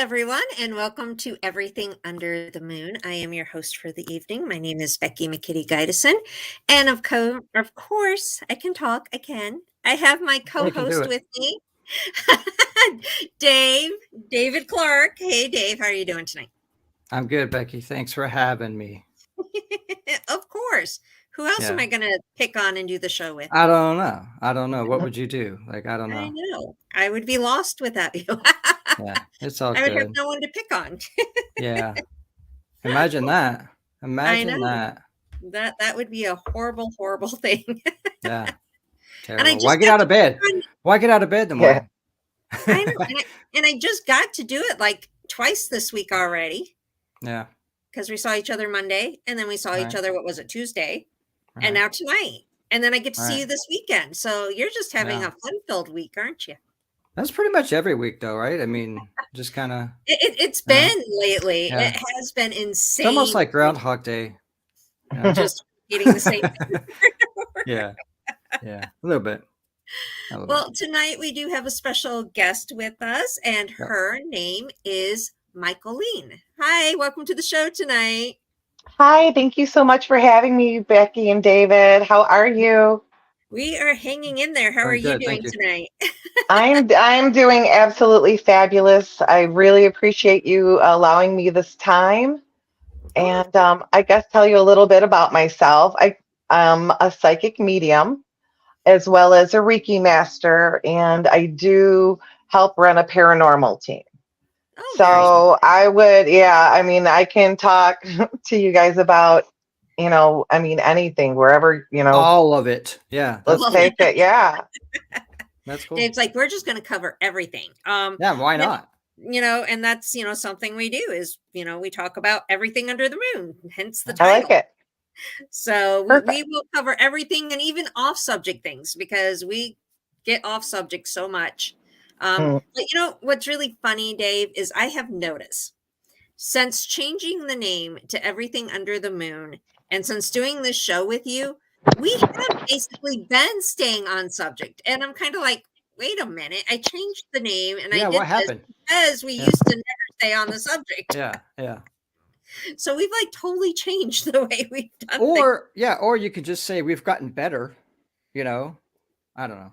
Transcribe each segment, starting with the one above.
everyone, and welcome to Everything Under the Moon. I am your host for the evening. My name is Becky McKitty Guidison, and of course, I can talk. I have my You can do co-host it. with me, David Clark. Hey, Dave, how are you doing tonight? I'm good, Becky. Thanks for having me. Of course. Who else am Yeah. I going to pick on and do the show with? I don't know. I don't know. What would you do? I don't I know. know. I would be lost without you. Yeah, it's all I would have good. no one to pick on. Yeah. Imagine that. I Imagine know. that. That would be a horrible, horrible thing. Yeah. And I Terrible. Why just get got out to of bed? pick on Why get out of bed in the Yeah. morning? I know, and I just got to do it like twice this week already Yeah. because we saw each other Monday, and then we saw each Right. other, what was it, Tuesday, and Right. now tonight. And then I get to see Right. you this weekend. So you're just having Yeah. a fun-filled week, aren't you? That's pretty much every week, though, right? I mean, just kind of. It's You know, been lately. yeah. It has been It's almost insane. like Groundhog Day. Yeah. Just eating the same thing. Yeah. Yeah. A little bit. A little Well, bit. tonight we do have a special guest with us, and Yep. her name is Michaeline. Hi, welcome to the show tonight. Hi, thank you so much for having me, Becky and David. How are you? We are hanging in there. How are Very you good. doing Thank you. tonight? I'm doing absolutely fabulous. I really appreciate you allowing me this time. And I guess tell you a little bit about myself. I'm a psychic medium as well as a Reiki master, and I do help run a paranormal team. Oh, very Awesome. So I mean, I can talk to you guys about, anything, wherever, All of it. Yeah. That's let's well. cool. take it. Yeah. That's cool. Dave's like, we're just going to cover everything. Yeah. Why and, not? and that's something we do is we talk about everything under the moon, hence the I like title. it. So we Perfect. will cover everything and even off subject things because we get off subject so much. Mm. But what's really funny, Dave, is I have noticed since changing the name to Everything Under the Moon and since doing this show with you, we have basically been staying on subject. And I'm kind of like, wait a minute, I changed the name and Yeah. I What did this happened? because we Yeah. used to never stay on the subject. Yeah. Yeah. So we've like totally changed the way we've done things. Or you could just say we've gotten better. I don't know.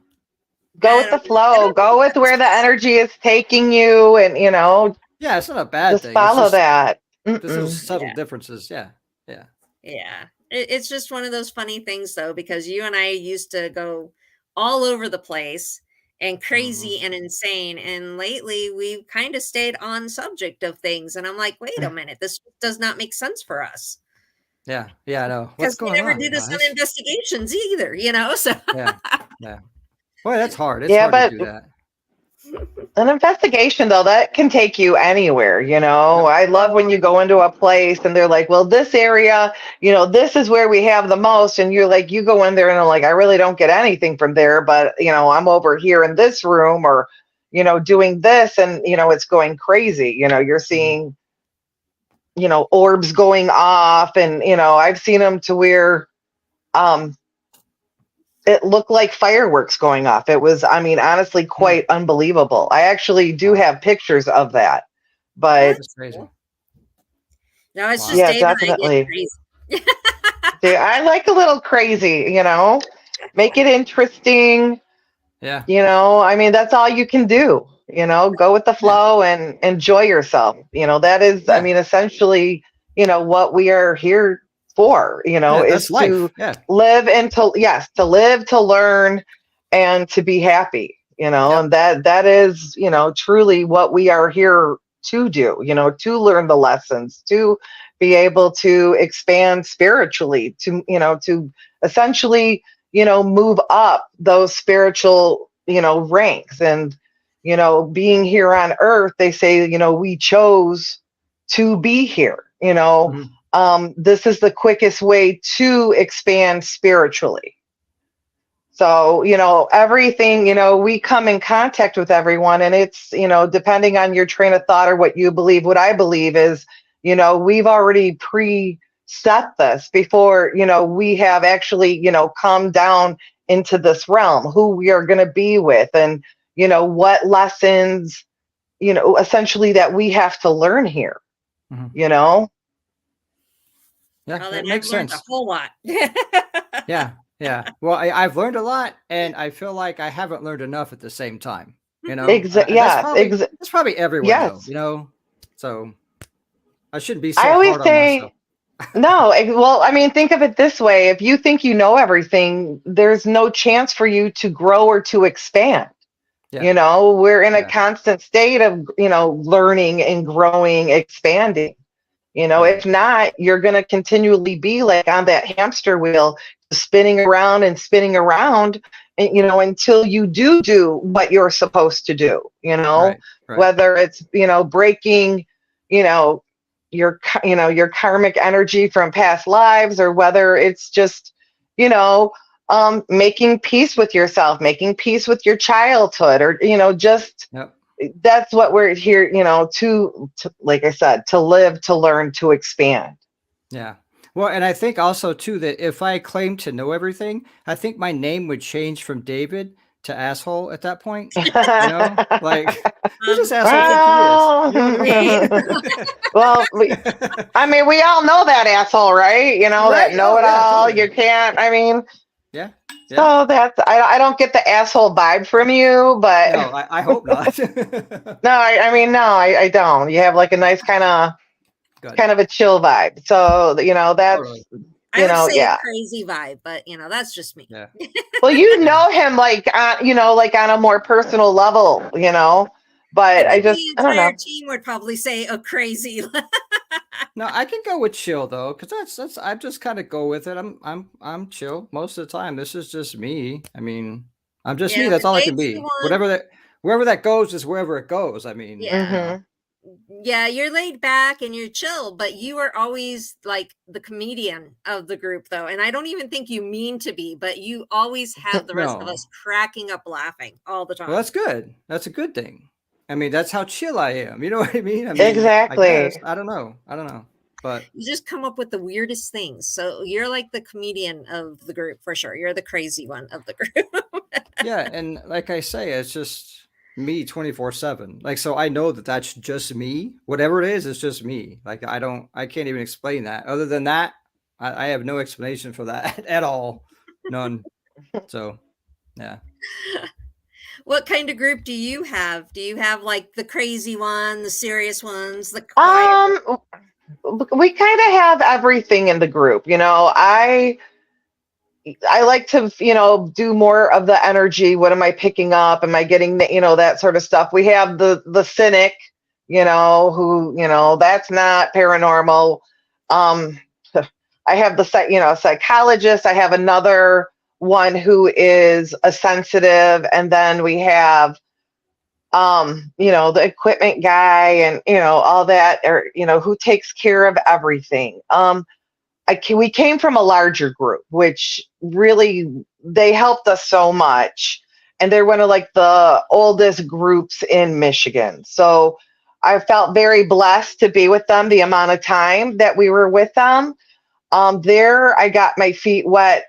Go I with the don't know. I flow. don't know Go what with where the energy is taking you, and Yeah, it's not a bad just thing. It's follow just that. there's little Mm-mm. subtle Yeah. differences. Yeah. Yeah. Yeah. It's just one of those funny things, though, because you and I used to go all over the place and crazy and insane. And lately, we've kind of stayed on subject of things. And I'm like, wait a minute, this does not make sense for us. Yeah. Yeah. I know. What's Because we going never on, do you this on guys? investigations either, So Yeah. Yeah. Boy, that's hard. It's Yeah, hard to but do that. an investigation, though, that can take you anywhere. Yep. I love when you go into a place and they're like, well, this area, this is where we have the most. And you're like, you go in there and I'm like, I really don't get anything from there, but, I'm over here in this room or, doing this and, it's going crazy. You're seeing, orbs going off and, I've seen them to where, it looked like fireworks going off. It was, I mean, honestly, quite unbelievable. I actually do have pictures of that, but That's crazy. No, it's Wow. just yeah, Dave and I definitely. get crazy. I like a little crazy, make it interesting. Yeah. I mean, that's all you can do, go with the flow and enjoy yourself. That is, I Yeah. mean, essentially, what we are here for, Yeah. is That's life. to Yeah. live and to live, to learn, and to be happy, Yep. and that is, truly what we are here to do, to learn the lessons, to be able to expand spiritually, to essentially, move up those spiritual, ranks. And, being here on earth, they say, we chose to be here, this is the quickest way to expand spiritually. So, everything, we come in contact with everyone, and it's, depending on your train of thought or what you believe. What I believe is, we've already preset this before, we have actually, come down into this realm, who we are going to be with, and, what lessons, essentially that we have to learn here, Mhm. you know? Yeah, Well, then that I've makes learned a sense. whole lot. Yeah, yeah. Well, I've learned a lot, and I feel like I haven't learned enough at the same time. You know, Yes, that's probably everyone though. yes. You know, so I shouldn't be I so always hard on myself. say, no, well, I mean, think of it this way. If you think you know everything, there's no chance for you to grow or to expand. Yeah, We're in a yeah, constant state of, learning and growing, expanding. right. If not, you're going to continually be like on that hamster wheel, spinning around, and, until you do what you're supposed to do, Right, right. whether it's, breaking, you know, your karmic energy from past lives, or whether it's just, you know, making peace with yourself, making peace with your childhood, or, just Yep. that's what we're here, to like I said, to live, to learn, to expand. Yeah. Well, and I think also too that if I claim to know everything, I think my name would change from David to asshole at that point. You know, like who's this asshole David, think he is? Well, You know what I hey. mean? well, I mean, we all know that asshole, right? That Right? Oh yeah, know-it-all. totally. You can't. I mean, Yeah, yeah. so that's I don't get the asshole vibe from you, but No, I hope not. no, I mean, no, I don't. You have like a nice Good. kind of a chill vibe. So Totally. that's I would say a yeah. crazy vibe, but that's just me. Yeah. Well, you Yeah. know him like like on a more personal level, I But think the I don't entire know. team would probably say a crazy. No, I can go with chill though, because that's I just kind of go with it. I'm chill most of the time. This is just me. I mean, I'm just me. Yeah, That's the all I can dates you be. want. Whatever that wherever that goes is wherever it goes. I mean, Yeah. Hmm. Yeah, you're laid back and you're chill, but you are always like the comedian of the group, though. And I don't even think you mean to be, but you always have the rest of no. us cracking up laughing all the Well, time. that's good. That's a good thing. I mean, that's how chill I am. You know what I mean? I mean, I guess. Exactly. I don't know. I don't know. But You just come up with the weirdest things. So you're like the comedian of the group for sure. You're the crazy one of the group. yeah, and like I say, it's just me 24/7. Like, so I know that that's just me. Whatever it is, it's just me. Like, I can't even explain that. Other than that, I have no explanation for that at all. None. So, yeah. What kind of group do you have? Do you have like the crazy one, the serious ones, the quiet one? Um, we kind of have everything in the group. I like to, do more of the energy. What am I picking up? Am I getting that sort of stuff? We have the cynic, who, that's not paranormal. Um, I have the psychologist. I have another one who is a sensitive, and then we have the equipment guy, and all that, or who takes care of everything. We came from a larger group, which really they helped us so much, and they're one of like the oldest groups in Michigan. So I felt very blessed to be with them the amount of time that we were with them. There, I got my feet wet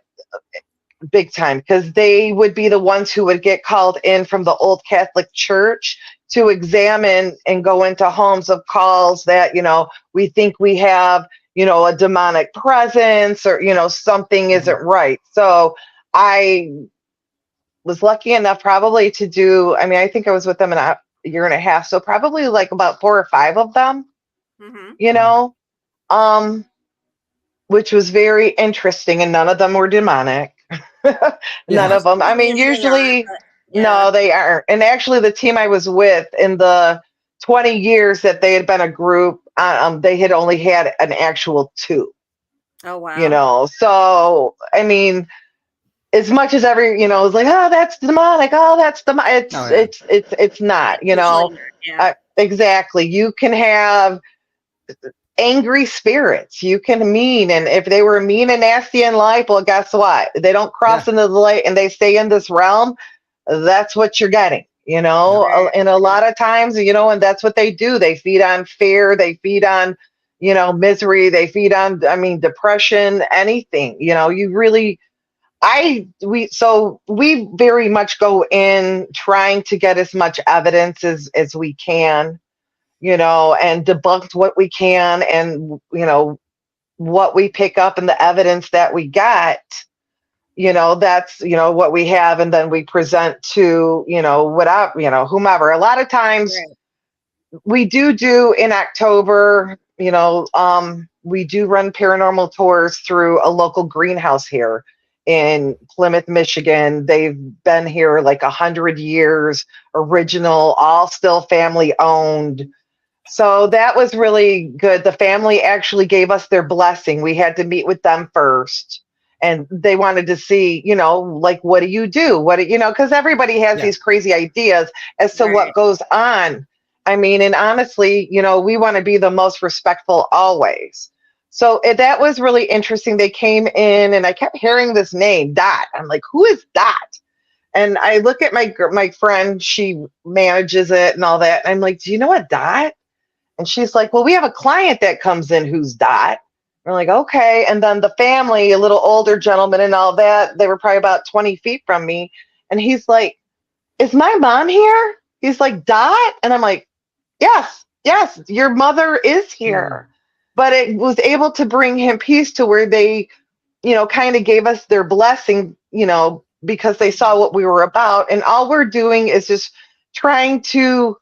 big time, because they would be the ones who would get called in from the old Catholic Church to examine and go into homes of calls that, we think we have, a demonic presence, or, something Mhm. isn't right. So I was lucky enough probably to do, I mean, I think I was with them in a year and a half. So probably like about 4 or 5 of them, Mm-hmm. you Wow. know, um, which was very interesting, and none of them were demonic. None Yeah. of Most them. I people mean, usually aren't, usually, but yeah. no, they aren't. And actually, the team I was with in the 20 years that they had been a group, they had only had an actual 2. Oh wow. So I mean, as much as every is like, oh, that's demonic, oh, that's demonic. Oh yeah. It's not. It's usually not. Yeah. Exactly. You can have angry spirits. You can mean, and if they were mean and nasty in life, well, guess what? They don't Yeah. cross into the light and they stay in this realm. That's what you're getting. Yep. Right. And a lot of times, and that's what they do. They feed on fear. They feed on, misery. They feed on, I mean, depression, anything. You really, we very much go in trying to get as much evidence as we can, and debunk what we can, and what we pick up and the evidence that we got, that's what we have, and then we present to whatever, whomever. A lot of times Right. we do in October, we do run paranormal tours through a local greenhouse here in Plymouth, Michigan. They've been here like 100 years, original, all still family owned. So that was really good. The family actually gave us their blessing. We had to meet with them first. And they wanted to see, like, what do you do? Because everybody has Yeah. these crazy ideas as to what Right. goes on. I mean, and honestly, we want to be the most respectful always. So that was really interesting. They came in and I kept hearing this name, Dot. I'm like, who is Dot? And I look at my friend, she manages it and all that. And I'm like, do you know what Dot? And she's like, well, we have a client that comes in who's Dot. We're like, okay. And then the family, a little older gentleman and all that, they were probably about 20 feet from me. And he's like, is my mom here? He's like, Dot? And I'm like, yes, yes, your mother is Mm. here. But it was able to bring him peace to where they, kind of gave us their blessing, because they saw what we were about. And all we're doing is just trying to,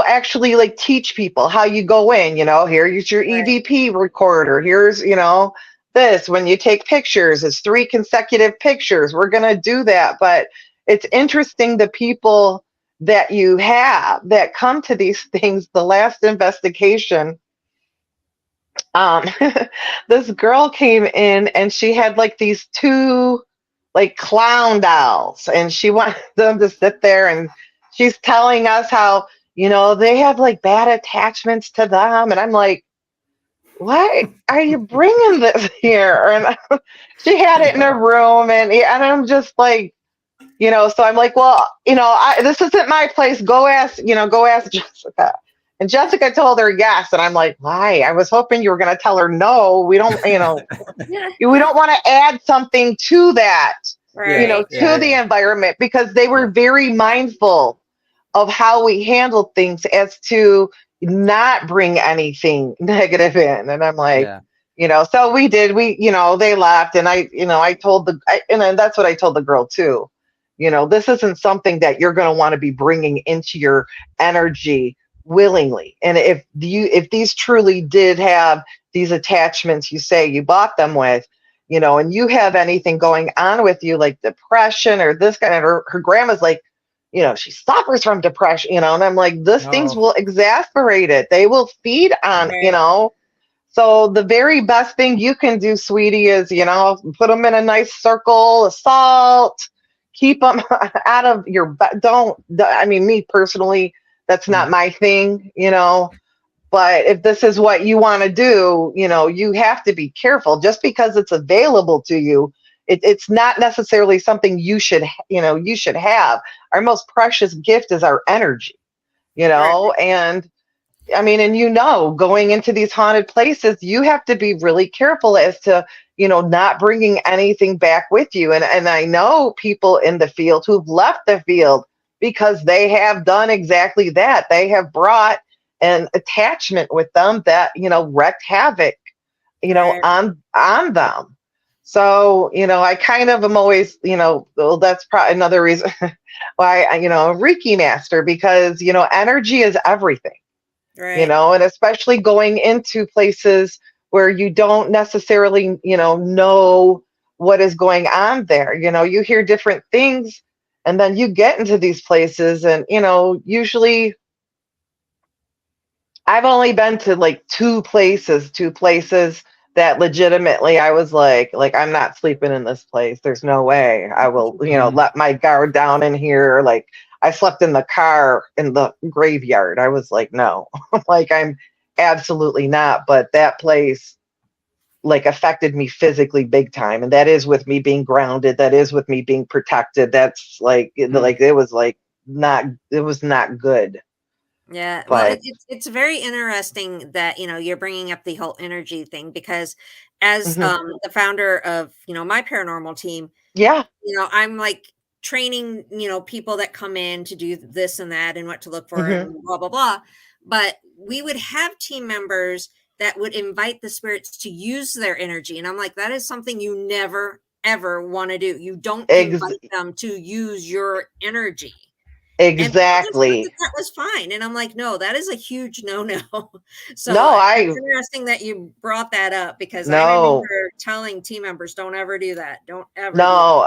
actually like teach people how you go in, here's your Right. EVP recorder. Here's, this, when you take pictures, it's 3 consecutive pictures. We're going to do that. But it's interesting the people that you have that come to these things. The last investigation, um this girl came in and she had like these 2 like clown dolls, and she wanted them to sit there, and she's telling us how they have like bad attachments to them, and I'm like, why are you bringing this here? And she had it in Yeah. her room, and I'm just like, so I'm like, well, this isn't my place. Go ask Jessica. And Jessica told her yes. And I'm like, why? I was hoping you were going to tell her no. We don't, Yeah. we don't want to add something to that, Yeah. Right. Yeah. to the Yeah. environment, because they were Yeah. very mindful of how we handled things as to not bring anything negative in. And I'm like, Yeah. so they left, and I told and then that's what I told the girl too. This isn't something that you're going to want to be bringing into your energy willingly. And if these truly did have these attachments you say you bought them with, and you have anything going on with you like depression or this kind of, her grandma's like, she suffers from depression, and I'm like, this things No. will exasperate it. They will feed on, Right. So the very best thing you can do, sweetie, is, put them in a nice circle of salt, keep them out of your, don't, I mean, me personally, that's not Mm. my thing, but if this is what you want to do, you have to be careful. Just because it's available to you, it's not necessarily something you should have. Our most precious gift is our energy, Right. and I mean, and going into these haunted places, you have to be really careful as to, not bringing anything back with you. And I know people in the field who've left the field because they have done exactly that. They have brought an attachment with them that, wreaked havoc, Right. on them. So, I kind of am always, well, that's probably another reason why a Reiki master, because, energy is everything, Right. and especially going into places where you don't necessarily, know what is going on there. You hear different things, and then you get into these places, and, usually I've only been to like two places that legitimately I was like, I'm not sleeping in this place. There's no way I will, Mm. let my guard down in here. Like, I slept in the car in the graveyard. I was like, no, like, I'm absolutely not. But that place like affected me physically big time. And that is with me being grounded. That is with me being protected. That's like, Mm. it was like not, it was not good. Yeah, well, But it's very interesting that, you're bringing up the whole energy thing because as Mhm. the founder of, my paranormal team, Yeah. I'm like training, people that come in to do this and that and what to look for Mhm. and blah, blah, blah. But we would have team members that would invite the spirits to use their energy. And I'm like, that is something you never, ever want to do. You don't Ex- invite them to use your energy. And people just thought that exactly. that was fine, and I'm like, "No, that is a huge no-no." So, No, it's I interesting that you brought that up because I no. remember telling team members, "Don't ever do that. Don't ever do that." No,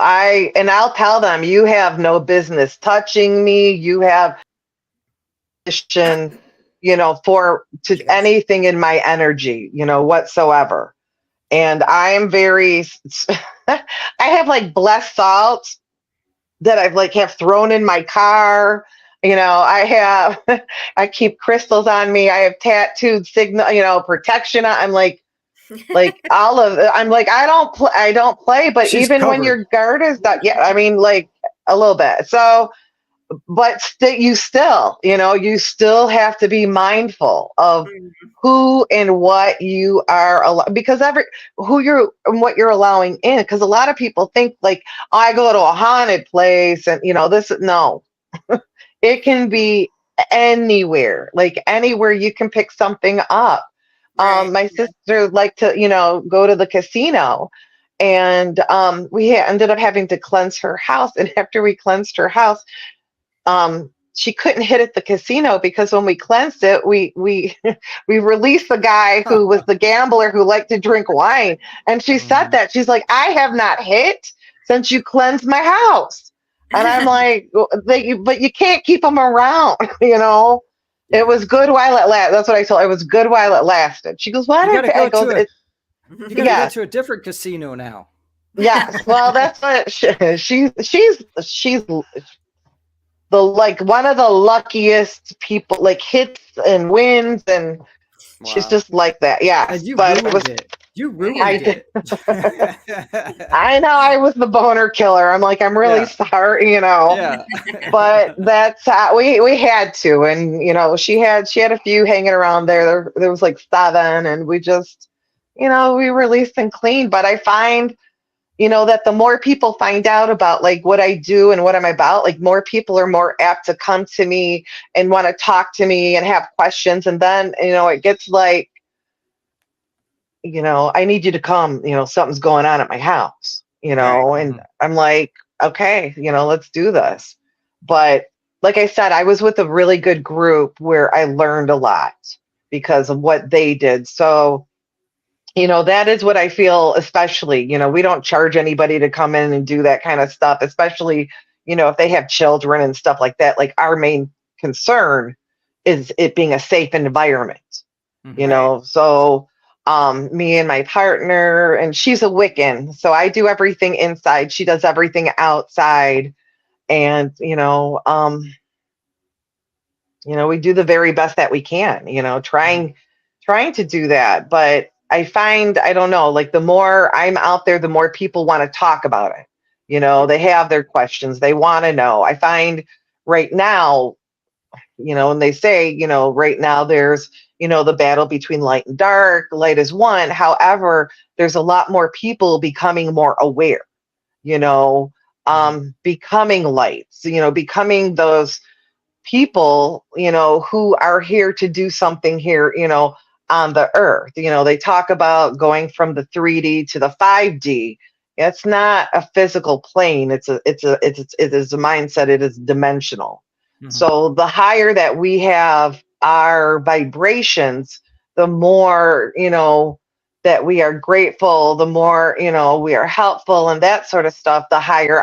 and I'll tell them, you have no business touching me. You have permission, for to Yes. anything in my energy, whatsoever. And I am very, I have like blessed salt that I've like have thrown in my car. I have, I keep crystals on me. I have tattooed signal, protection. I'm like all of I'm like I don't play, but She's even when covered. your guard is that, yeah, I mean, like a little bit. So but you still have to be mindful of Mhm. who and what you are because every who you're and what you're allowing in, because a lot of people think like, oh, I go to a haunted place and this no. It can be anywhere, like anywhere you can pick something up. Right. My Yeah. sister liked to, go to the casino, and we ended up having to cleanse her house. And after we cleansed her house, she couldn't hit at the casino because when we cleansed it, we we released the guy who was the gambler who liked to drink wine. And she said Mhm. that she's like, I have not hit since you cleansed my house. And I'm like, but you can't keep them around, It Yeah. was good while it lasted. That's what I told her. It was good while it lasted. She goes, "What?" You gotta I go goes, to a "It's you gotta go yes, to a different casino now. yes." Well, that's what she's the like one of the luckiest people, like hits and wins, and she's Wow. just like that. And Yes, you but it was ruined it. You I ruined did. it. I know I was the boner killer. I'm like, I'm really Yeah. sorry, Yeah. but that's how we had to. And she had a few hanging around there was like seven, and we just we released and cleaned. But I find that the more people find out about like what I do and what I'm about, like more people are more apt to come to me and want to talk to me and have questions. And then it gets like, I need you to come, something's going on at my house, Right. and Mhm. I'm like, okay, let's do this. But like I said, I was with a really good group where I learned a lot because of what they did. So, that is what I feel, especially, we don't charge anybody to come in and do that kind of stuff, especially, if they have children and stuff like that. Like our main concern is it being a safe environment, Mhm. Right. so me and my partner, and she's a Wiccan, so I do everything inside, she does everything outside. And we do the very best that we can, Mhm. trying to do that. But I find, I don't know, like the more I'm out there, the more people want to talk about it. They have their questions, they want to know. I find right now, and they say, right now there's, the battle between light and dark. Light is one. However, there's a lot more people becoming more aware, you know, Mhm. becoming lights, becoming those people, who are here to do something here, on the earth. They talk about going from the 3D to the 5D. It's not a physical plane. It is a mindset. It is dimensional. Mhm. So the higher that we have our vibrations, the more, that we are grateful, the more, we are helpful and that sort of stuff, the higher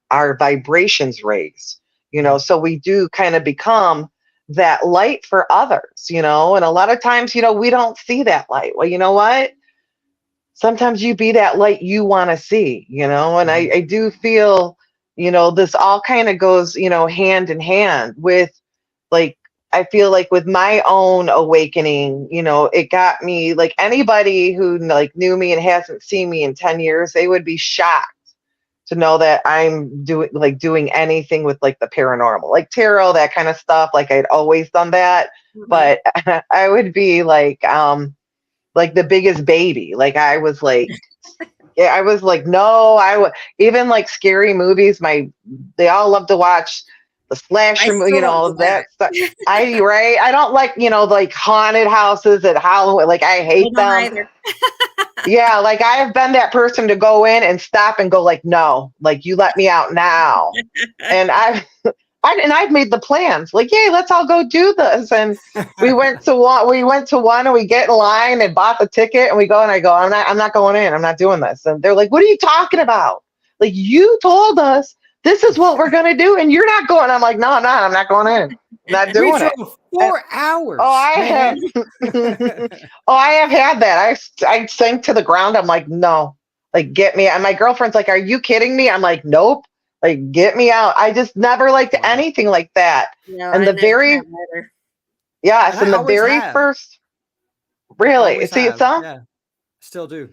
our vibrations raise, Mhm. so we do kind of become that light for others, and a lot of times, we don't see that light. Well, you know what? Sometimes you be that light you want to see, and Mhm. I do feel, this all kind of goes, hand in hand with like, I feel like with my own awakening, it got me, like anybody who like knew me and hasn't seen me in 10 years, they would be shocked to know that I'm doing anything with like the paranormal, like tarot, that kind of stuff. Like I'd always done that, Mhm. but I would be like the biggest baby. Like I was like, yeah, I was like, no, even like scary movies. They all love to watch the I slasher, still don't do that. that stuff. Right. I don't like, like haunted houses at Halloween. Like I I hate don't them. either. Yeah, like I have been that person to go in and stop and go like, no, like you let me out now. And I've made the plans. Like, yay, let's all go do this. And we went to one and we get in line and bought the ticket and we go and I go, I'm not going in. I'm not doing this. And they're like, what are you talking about? Like you told us this is what we're gonna do and you're not going. I'm like, no, I'm not. I'm not going in. I'm not We doing it. drove 4 hours. Oh, I have. Oh, I have had that. I sank to the ground. I'm like, no, like get me. And my girlfriend's like, are you kidding me? I'm like, nope. Like get me out. I just never liked Wow. anything like that. No, And I the never very have either. yes, And and I the always very have. first really Always see have. some Yeah. Still do.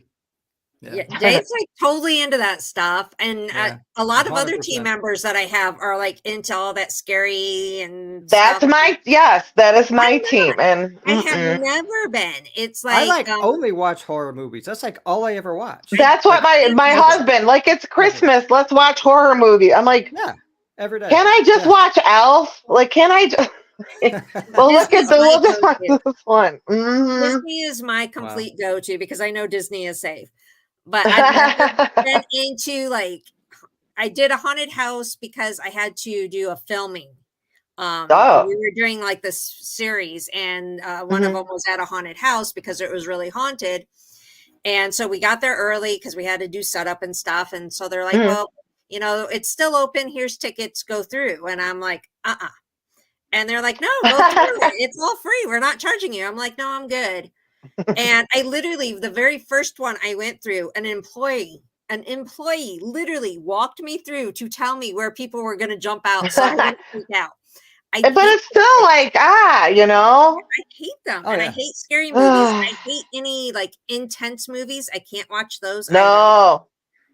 Yeah. Yeah, Dave's like totally into that stuff, and Yeah. a lot of other team 100%. members that I have are like into all that scary and that's stuff. my yes, that is my I'm team. not. And I have never been. It's I like like only watch horror movies. That's like all I ever watch. I that's what Like my ever. husband like. It's Ever. Christmas. Let's watch horror movie. I'm like, Yeah. Every day. can I just Yeah. watch Elf? Like, can I just? Well, look at Disney's my we'll just watch go-to. this one. Disney is my Wow. complete go-to because I know Disney is safe. But I've never been into like I did a haunted house because I had to do a filming. Oh. We were doing like this series, and one of Mhm. them was at a haunted house because it was really haunted. And so we got there early because we had to do setup and stuff. And so they're like, Mhm. well, it's still open. Here's tickets, go through. And I'm like, uh-uh. And they're like, no, go through it. It's all free. We're not charging you. I'm like, no, I'm good. And I literally, the very first one I went through, an employee literally walked me through to tell me where people were going to jump out so I wouldn't freak out. I But hate it's still like, I hate them, Oh and I yeah. hate scary movies. I hate any like intense movies. I can't watch those either. No,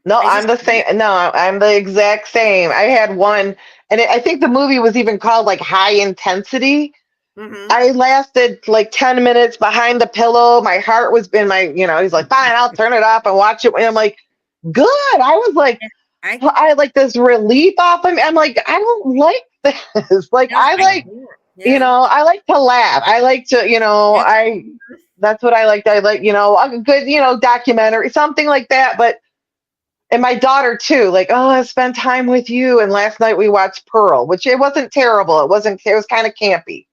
no, I I'm just the same. No, I'm the exact same. I had one, and I think the movie was even called like High Intensity. mm-hmm. I lasted like 10 minutes behind the pillow. My heart was in my, he's like, fine, I'll turn it off and watch it. And I'm like, good. I was like, I I like this relief off of me. I'm like, I don't like this. Like, no, I I like, can't. Yeah. I like to laugh. I like to, Yep. that's what I like. I like, a good, documentary, something like that. But, and my daughter too, like, oh, I spent time with you. And last night we watched Pearl, which it wasn't terrible. It was kind of campy,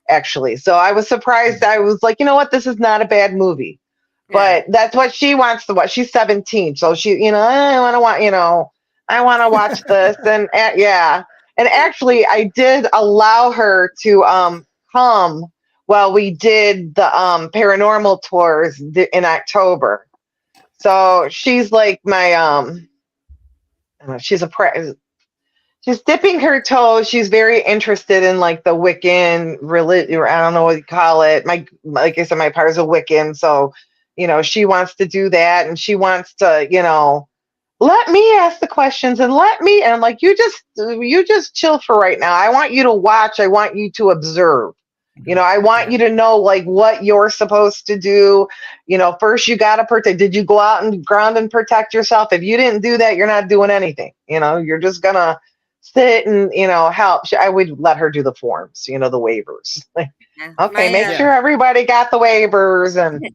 actually. So I was surprised. I was like, you know what? This is not a bad movie. Yeah. But that's what she wants to watch. She's 17. So she, I want to watch this. And yeah. And actually, I did allow her to come while we did the paranormal tours in October. So she's like my she's she's dipping her toes. She's very interested in like the Wiccan religion, or I don't know what you call it. Like I said, my partner's a Wiccan, so she wants to do that, and she wants to, let me ask the questions and and I'm like, you just chill for right now. I want you to watch. I want you to observe. I want you to know like what you're supposed to do. First you got to protect. Did you go out and ground and protect yourself? If you didn't do that, you're not doing anything. You're just gonna sit and help. I would let her do the forms, the waivers. Like, Yeah. okay, My make sure everybody got the waivers, and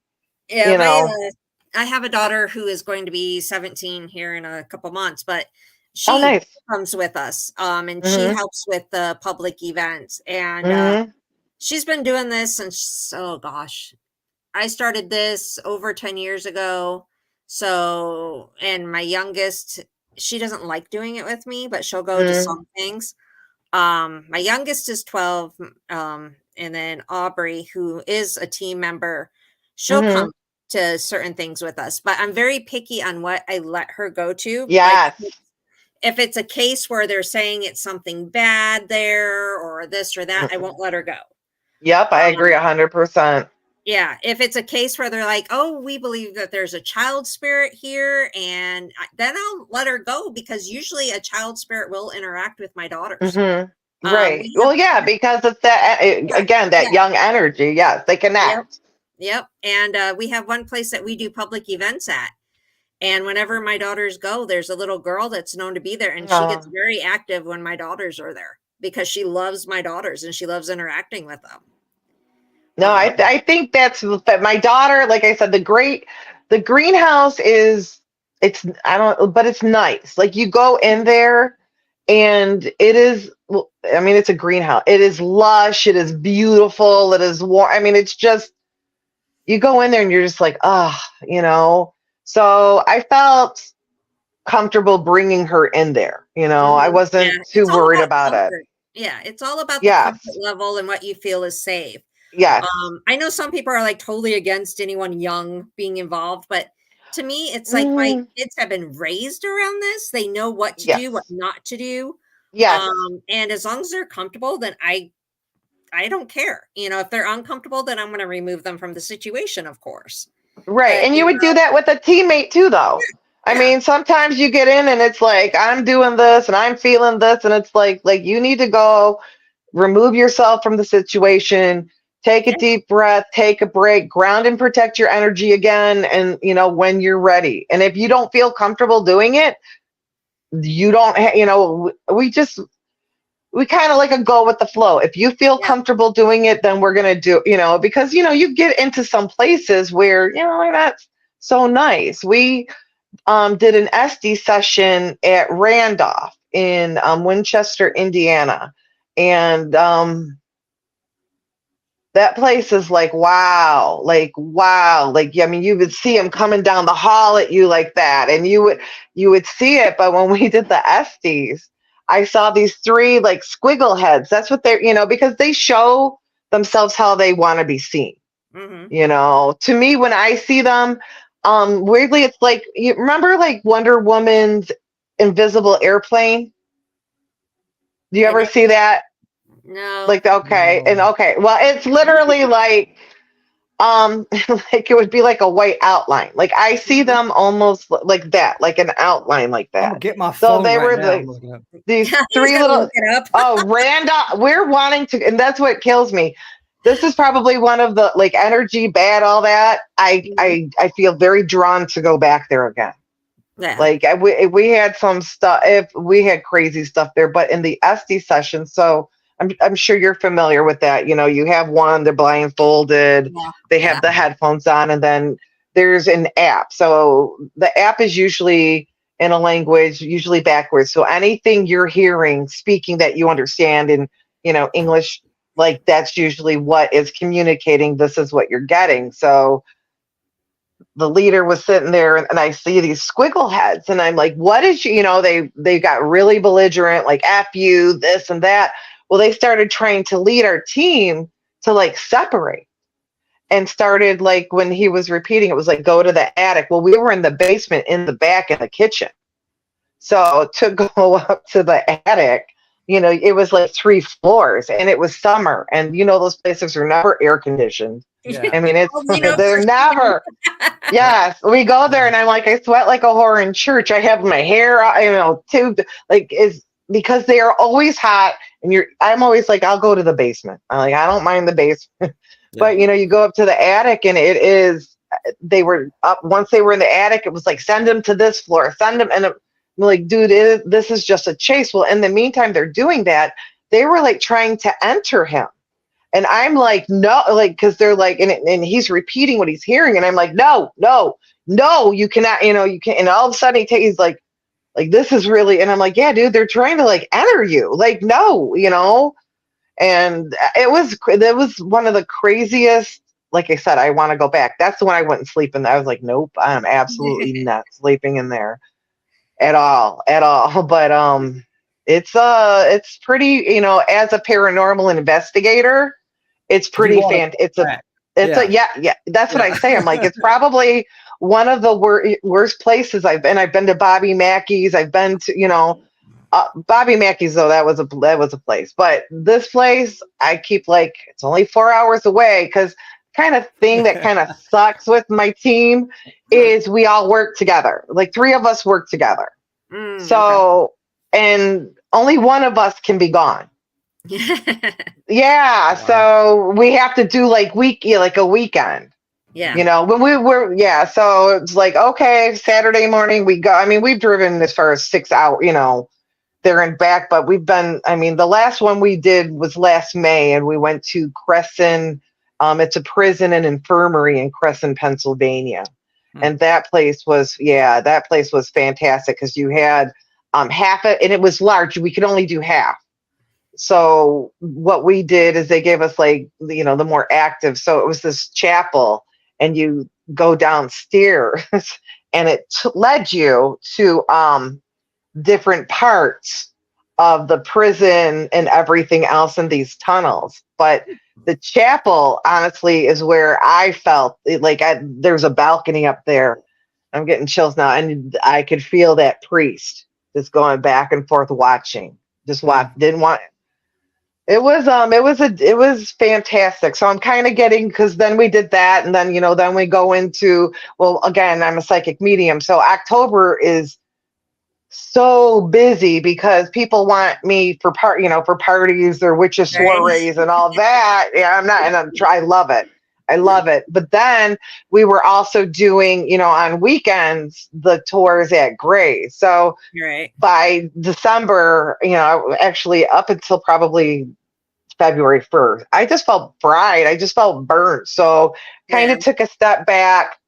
yeah, my I have a daughter who is going to be 17 here in a couple months, but oh, she nice. comes with us, and she Mhm. helps with the public events, and Mhm. she's been doing this since, oh gosh, I started this over 10 years ago. So, and my youngest, she doesn't like doing it with me, but she'll go to Mhm. some things. My youngest is 12, and then Aubrey, who is a team member, she'll Mhm. come to certain things with us, but I'm very picky on what I let her go to. Like Yes. if it's a case where they're saying it's something bad there or this or that, I won't let her go. Yep, I agree Um, 100%. yeah, if it's a case where they're like, "Oh, we believe that there's a child spirit here," and then I'll let her go because usually a child spirit will interact with my daughters. Mhm. Right. We have Well, yeah, because it's that yeah, again, that yeah, young energy. Yes, they yep. connect. Yep. And we have one place that we do public events at. And whenever my daughters go, there's a little girl that's known to be there. And she gets Oh. very active when my daughters are there because she loves my daughters and she loves interacting with them. No, I think that's that my daughter, like I said, the greenhouse is it's I don't but it's nice. Like you go in there and it is well, I mean it's a greenhouse. It is lush, it is beautiful, it is warm. I mean it's just you go in there and you're just like, ah, you know. So I felt comfortable bringing her in there. You know, I Yeah, wasn't too it's all worried about about it. comfort. Yeah, it's all about the comfort Yes. level and what you feel is safe. Yes. I know some people are like totally against anyone young being involved, but to me, it's like my Mm, kids have been raised around this. They know what to do, what yes. not to do. Yes. And as long as they're comfortable, then I don't care. You know, if they're uncomfortable, then I'm going to remove them from the situation, of course. Right. But And you would do that with a teammate too, though. I yeah, mean, sometimes you get in and it's like, I'm doing this and I'm feeling this. And it's like you need to go remove yourself from the situation, take a yeah, deep breath, take a break, ground and protect your energy again. And, you know, when you're ready. And if you don't feel comfortable doing it, you don't, you know, we kind of like a go with the flow. If you feel yeah, comfortable doing it, then we're going to do, you know, because, you know, you get into some places where, you know, that's so nice. We did an SD session at Randolph in Winchester, Indiana. And that place is like wow, like yeah, I mean you would see him coming down the hall at you like that and you would see it, but when we did the estes I saw these three like squiggle heads. That's what they're, you know, because they show themselves how they want to be seen, hmm, you know. To me when I see them, weirdly it's like you remember like Wonder Woman's invisible airplane. Do you I ever don't, see that? no, Like okay, and No. okay, well it's literally like like it would be like a white outline. Like I see mhm. them almost like that, like an outline like I'm gonna that. get my So phone they right were now. I'm the looking up. these He's three gonna little look it up. oh random we're wanting to, and that's what kills me. This is probably one of the like energy bad all that. Mhm. I feel very drawn to go back there again. Yeah, Like we had some stuff, if we had crazy stuff there, but in the SD session, so I'm sure you're familiar with that. You know, you have one, they're blindfolded, yeah, they yeah. have the headphones on, and then there's an app. So the app is usually in a language, usually backwards. So anything you're hearing, speaking that you understand in, you know, English, like that's usually what is communicating. This is what you're getting. So the leader was sitting there and I see these squiggle heads and I'm like, what is you know, they got really belligerent, like F you, this and that. Well, they started trying to lead our team to like separate and started like when he was repeating, it was like go to the attic. Well, we were in the basement in the back in the kitchen. So to go up to the attic, you know, it was like 3 floors and it was summer. And you know, those places are never air conditioned. Yeah. I mean, Oh, it's we know they're for sure. never. Yep. Yes, we go there Yeah. and I'm like, I sweat like a whore in church. I have my hair, you know, tubed, like is because they are always hot. And I'm always like, I'll go to the basement. I'm like, I don't mind the basement, Yeah. but you know, you go up to the attic and it is. They were up once they were in the attic. It was like send them to this floor, send them, and I'm like, dude, this is just a chase. Well, in the meantime, they're doing that. They were like trying to enter him. And I'm like, no, like, because they're like, and he's repeating what he's hearing. And I'm like, no, no, no, you cannot, you know, you can't. And all of a sudden he's like, this is really, and I'm like, yeah, dude, they're trying to like enter you. Like, no, you know, and it was one of the craziest, like I said, I want to go back. That's the one I wouldn't sleep in. I was like, nope, I'm absolutely not sleeping in there at all. But, it's pretty, you know, as a paranormal investigator, it's You pretty want to fan. back. It's a Yeah. yeah, yeah. That's what Yeah. I say. I'm like, it's probably one of the worst places I've been. I've been to Bobby Mackey's. I've been to, you know, Bobby Mackey's though. That was a place. But this place, I keep like it's only 4 hours away because kind of thing that kind of sucks with my team Hmm. is we all work together. Like three of us work together. Okay. So and only one of us can be gone. Yeah, Wow. so we have to do like like a weekend. Yeah. You know, when we were, yeah. So it's like, okay, Saturday morning we go. I mean, we've driven as far as 6 hours, you know, there and back, but we've been, I mean, the last one we did was last May, and we went to Crescent. It's a prison and infirmary in Crescent, Pennsylvania. Hmm. And that place was, yeah, that place was fantastic because you had half it, and it was large. We could only do half. So what we did is they gave us, like, you know, the more active. So it was this chapel, and you go downstairs, and it led you to different parts of the prison and everything else in these tunnels. But the chapel, honestly, is where I felt like there's a balcony up there. I'm getting chills now, and I could feel that priest just going back and forth watching. Just watch. Didn't want. It was fantastic. So I'm kind of getting, because then we did that, and then, you know, then we go into, well, again, I'm a psychic medium, so October is so busy because people want me for you know, for parties or witches Right. soirees and all that. Yeah, I'm not, and I love it. I love it. But then we were also doing, you know, on weekends, the tours at Gray. So Right. by December, you know, actually up until probably February 1st, I just felt fried. I just felt burnt. So kind Yeah. of took a step back,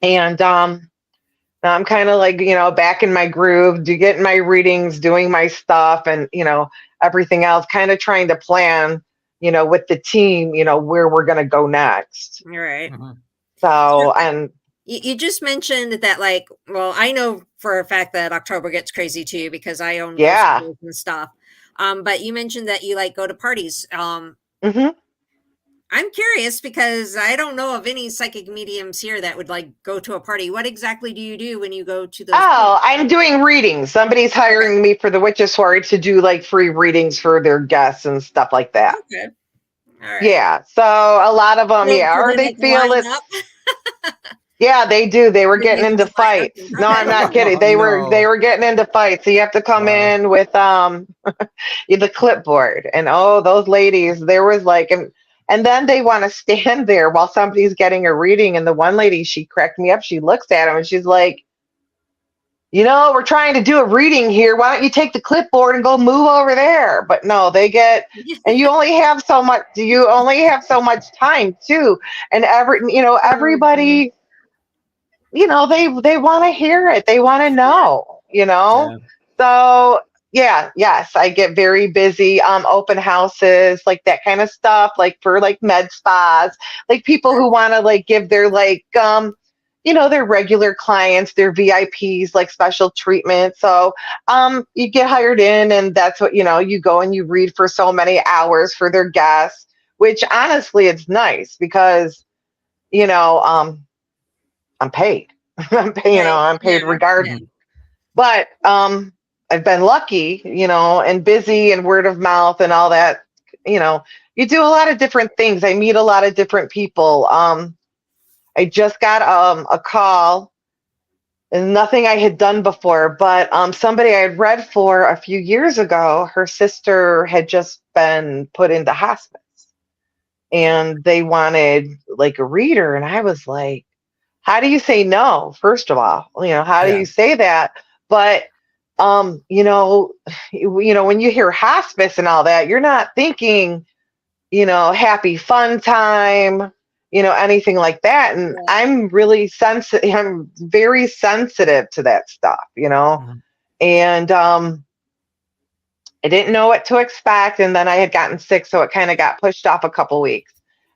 and now I'm kind of like, you know, back in my groove, getting my readings, doing my stuff, and, you know, everything else, kind of trying to plan, you know, with the team, you know, where we're going to go next. Right. Mhm. So, and You just mentioned that, like, well, I know for a fact that October gets crazy too because I own both yeah. schools and stuff. But you mentioned that you like go to parties. Hmm. I'm curious because I don't know of any psychic mediums here that would like go to a party. What exactly do you do when you go to those Oh, parties? I'm doing readings. Somebody's Okay. hiring me for the Witches Soiree to do like free readings for their guests and stuff like that. Okay. All right. Yeah. So a lot of them, yeah, Do or they they like feel line up? it's, yeah, they do. They were Then getting you into just line up fights. and No, I'm okay. not kidding. Oh They no! were getting into fights. So you have to come Wow. in with the clipboard. And oh, those ladies, there was like, and then they want to stand there while somebody's getting a reading. And the one lady, she cracked me up. She looks at him and she's like, you know, we're trying to do a reading here. Why don't you take the clipboard and go move over there? But no, they get, and you only have so much, you only have so much time too. And you know, Mhm. everybody, you know, they want to hear it. They want to Yeah. know, you know. Yeah. So yeah, yes, I get very busy. Open houses, like that kind of stuff, like for like med spas, like people who want to like give their like you know, their regular clients, their VIPs, like special treatment. So you get hired in, and that's what, you know, you go and you read for so many hours for their guests, which honestly it's nice because, you know, I'm paid. You know, Right. I'm Yeah. paid regardless. Yeah. Mhm. But I've been lucky, you know, and busy and word of mouth and all that. You know, you do a lot of different things. I meet a lot of different people. I just got a call, and nothing I had done before, but somebody I had read for a few years ago, her sister had just been put into hospice, and they wanted like a reader, and I was like, how do you say no? First of all, you know, how do Yeah. you say that? But you know, you know, when you hear hospice and all that, you're not thinking, you know, happy fun time, you know, anything like that. And Yeah. I'm really sensitive. I'm very sensitive to that stuff, you know. Mhm. And I didn't know what to expect, and then I had gotten sick, so it kind of got pushed off a couple weeks.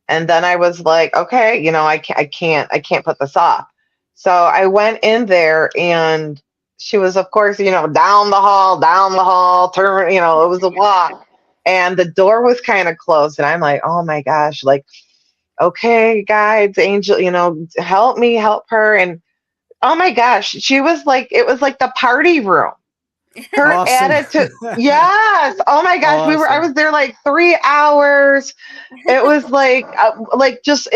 And then I was like, okay, you know, I can't put this off. So I went in there, and she was, of course, you know, down the hall, turn, you know, it was a walk, and the door was kind of closed, and I'm like, oh my gosh, like, okay, guides, angel, you know, help me, help her, and oh my gosh, she was like, it was like the party room, her Awesome. attitude. Yes. Oh my gosh. I Awesome. was there like 3 hours. It was like just,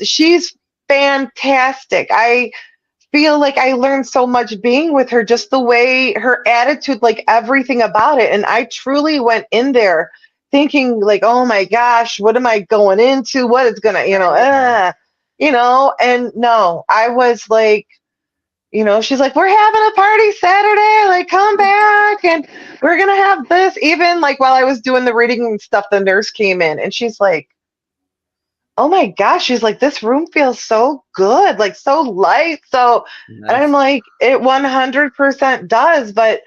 she's fantastic. I feel like I learned so much being with her, just the way her attitude, like everything about it. And I truly went in there thinking like, oh my gosh, what am I going into? What is going to, you know, Right. And no, I was like, she's like, we're having a party Saturday, like come back and we're gonna have this. Even like while I was doing the reading and stuff, the nurse came in and she's like, oh my gosh, she's like, this room feels so good, like so light. And I'm Nice. like, it 100% does. But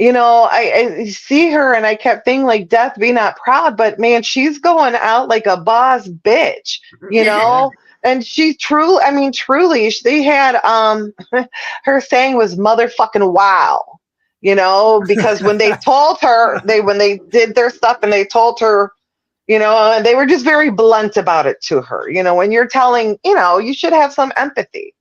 I see her and I kept thinking like, death be not proud, but man, she's going out like a boss bitch, you Yeah. know? And she truly, I mean, truly, she had, her saying was motherfucking wow, because when they told her, when they did their stuff and they told her, and they were just very blunt about it to her, when you're telling, you should have some empathy,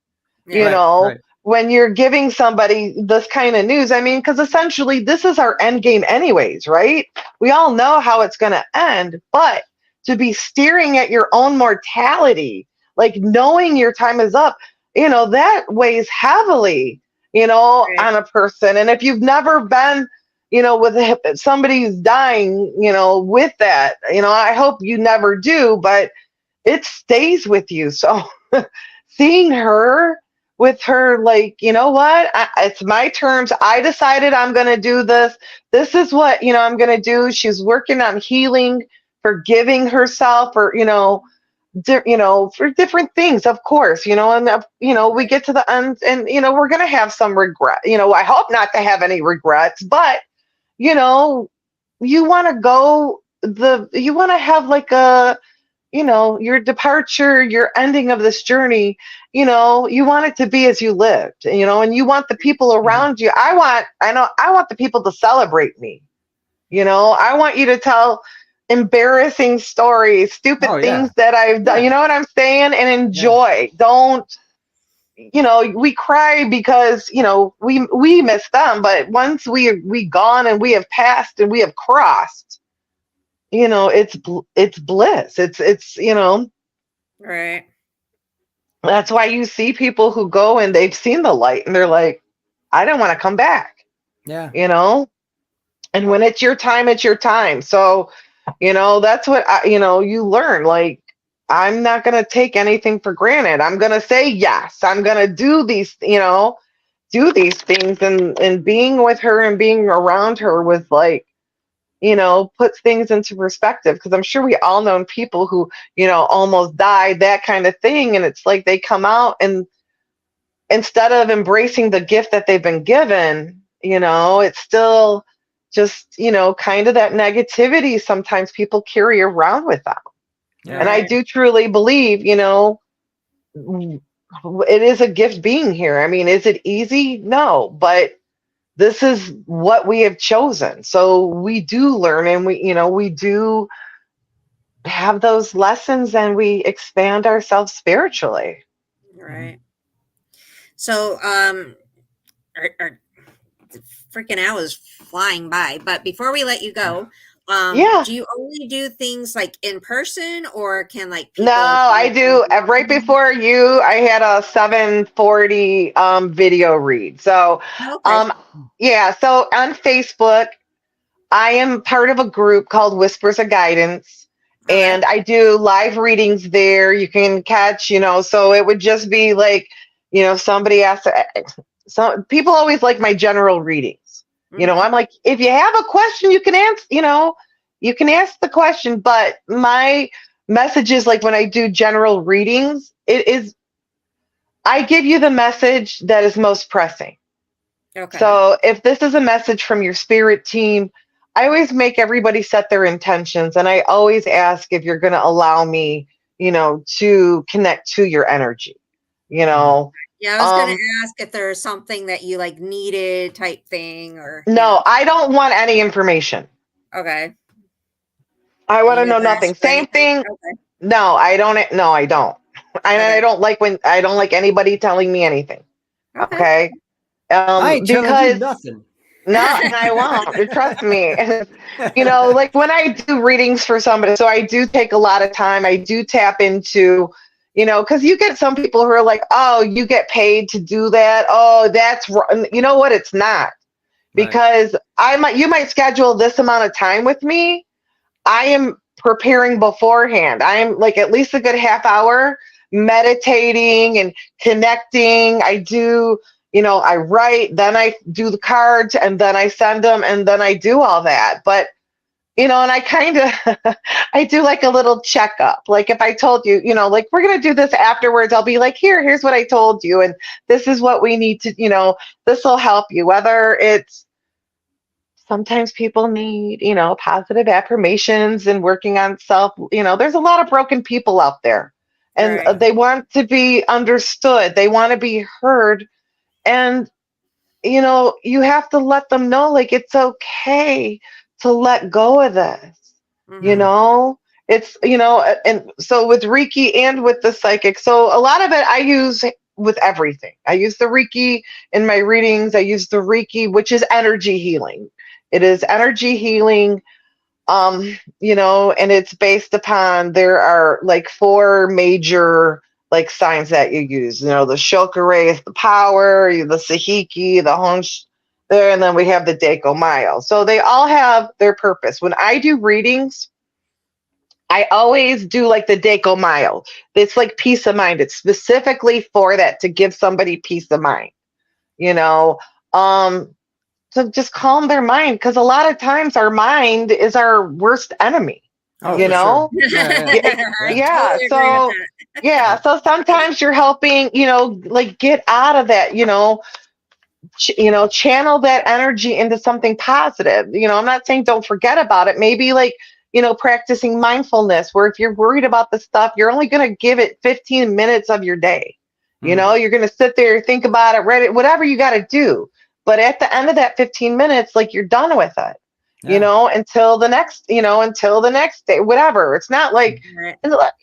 you Yeah. Right. know, Right. when you're giving somebody this kind of news. I mean, because essentially this is our end game, anyways, right? We all know how it's going to end, but to be steering at your own mortality, like knowing your time is up, that weighs heavily, Right. on a person. And if you've never been, with somebody who's dying, with that, I hope you never do, but it stays with you. So seeing her with her, like, you know what? It's my terms. I decided I'm going to do this. This is what, I'm going to do. She's working on healing, forgiving herself, or, for different things, of course, and, we get to the end and, we're going to have some regret. I hope not to have any regrets, but, you know, you want to you want to have like your departure, your ending of this journey, you want it to be as you lived, and you want the people Mhm. around you. I want the people to celebrate me. I want you to tell embarrassing stories, stupid Oh yeah. things that I've done, Yeah. you know what I'm saying? And Yeah. enjoy. Don't, we cry because, we miss them, but once we gone and we have passed and we have crossed, it's bliss. It's Right. that's why you see people who go and they've seen the light and they're like, I don't want to come back, Yeah. you know? And when it's your time, it's your time. So, that's what you learn. Like, I'm not going to take anything for granted. I'm going to say yes. I'm going to do these things. And being with her and being around her was like, puts things into perspective. Because I'm sure we all known people who, almost died, that kind of thing. And it's like they come out and instead of embracing the gift that they've been given, it's still just, kind of that negativity sometimes people carry around with them. Yeah. And I Right. do truly believe, it is a gift being here. I mean, is it easy? No, but this is what we have chosen. So we do learn and we do have those lessons and we expand ourselves spiritually. Mhm. Right. So, our freaking hours flying by. But before we let you go, Yeah. do you only do things like in person, or can like No, people I do. Right before you, I had a 740 video read. So, Okay. um, yeah. So on Facebook, I am part of a group called Whispers of Guidance, Okay. and I do live readings there. You can catch, so it would just be like, somebody asked. So people always like my general readings. Mm-hmm. I'm like, if you have a question, you can answer. You can ask the question, but my messages, like when I do general readings, it is I give you the message that is most pressing. Okay. So if this is a message from your spirit team, I always make everybody set their intentions, and I always ask if you're going to allow me, to connect to your energy. You Mhm. know, Yeah, I was gonna um, ask if there's something that you like needed type thing, or no, I don't want any information. Okay. I want You to know never nothing. asked for Same anything? thing. Okay. No, I don't. No, I don't. And I Okay. don't like when I don't like anybody telling me anything. Okay. Okay. I ain't telling you Because nothing. no, and I won't. Trust me. Like when I do readings for somebody, so I do take a lot of time. I do tap into, because you get some people who are like, oh, you get paid to do that. Oh, that's wrong. You know what? It's not, Right. because you might schedule this amount of time with me. I am preparing beforehand. I am like at least a good half hour meditating and connecting. I do, I write, then I do the cards, and then I send them, and then I do all that. But and I kind of, I do like a little checkup. Like if I told you, like we're going to do this afterwards, I'll be like, here's what I told you. And this is what we need to, this will help you. Whether it's, sometimes people need, positive affirmations and working on self, there's a lot of broken people out there, and Right. they want to be understood. They want to be heard. And you have to let them know, like, it's okay to let go of this. You Mhm. know, it's, and so with Reiki and with the psychic, so a lot of it I use with everything. I use the Reiki in my readings. I use the Reiki, which is energy healing. It is energy healing. And it's based upon, there are like four major like signs that you use. The Shokare is the power, the Sahiki, the Honsh there, and then we have the Deko Mayo. So they all have their purpose. When I do readings, I always do like the Deko Mayo. It's like peace of mind. It's specifically for that, to give somebody peace of mind. You know, um, to just calm their mind, because a lot of times our mind is our worst enemy. Oh, You for sure. know, Yeah, yeah, yeah, yeah. Totally agree with So that. yeah, yeah. so sometimes you're helping, like get out of that, channel that energy into something positive. I'm not saying don't forget about it. Maybe like, practicing mindfulness, where if you're worried about the stuff, you're only going to give it 15 minutes of your day. Mhm. You're going to sit there, think about it, read it, whatever you got to do. But at the end of that 15 minutes, like, you're done with it, Yeah. until the next day, whatever. It's not like, Right.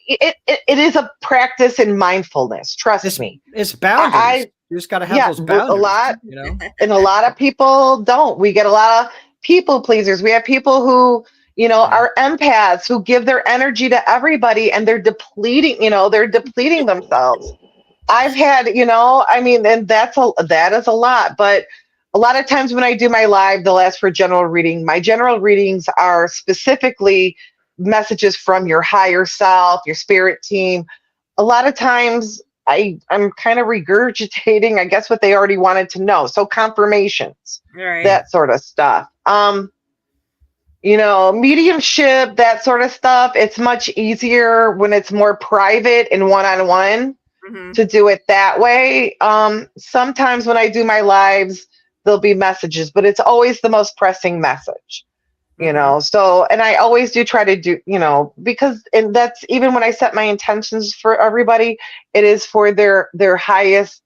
it is a practice in mindfulness. Trust It's me. it's I, boundaries. I You just got to have yeah, those a boundaries, lot, you know? and a lot of people don't. We get a lot of people pleasers. We have people who, Yeah. are empaths, who give their energy to everybody, and they're depleting themselves. I've had, I mean, and that is a lot. But a lot of times when I do my live, they'll ask for general reading. My general readings are specifically messages from your higher self, your spirit team. A lot of times I'm kind of regurgitating, I guess, what they already wanted to know. So confirmations, Right. that sort of stuff. Mediumship, that sort of stuff. It's much easier when it's more private and one-on-one Mhm. to do it that way. Sometimes when I do my lives, there'll be messages, but it's always the most pressing message. Mhm. So, and I always do try to do, because, and that's even when I set my intentions for everybody, it is for their highest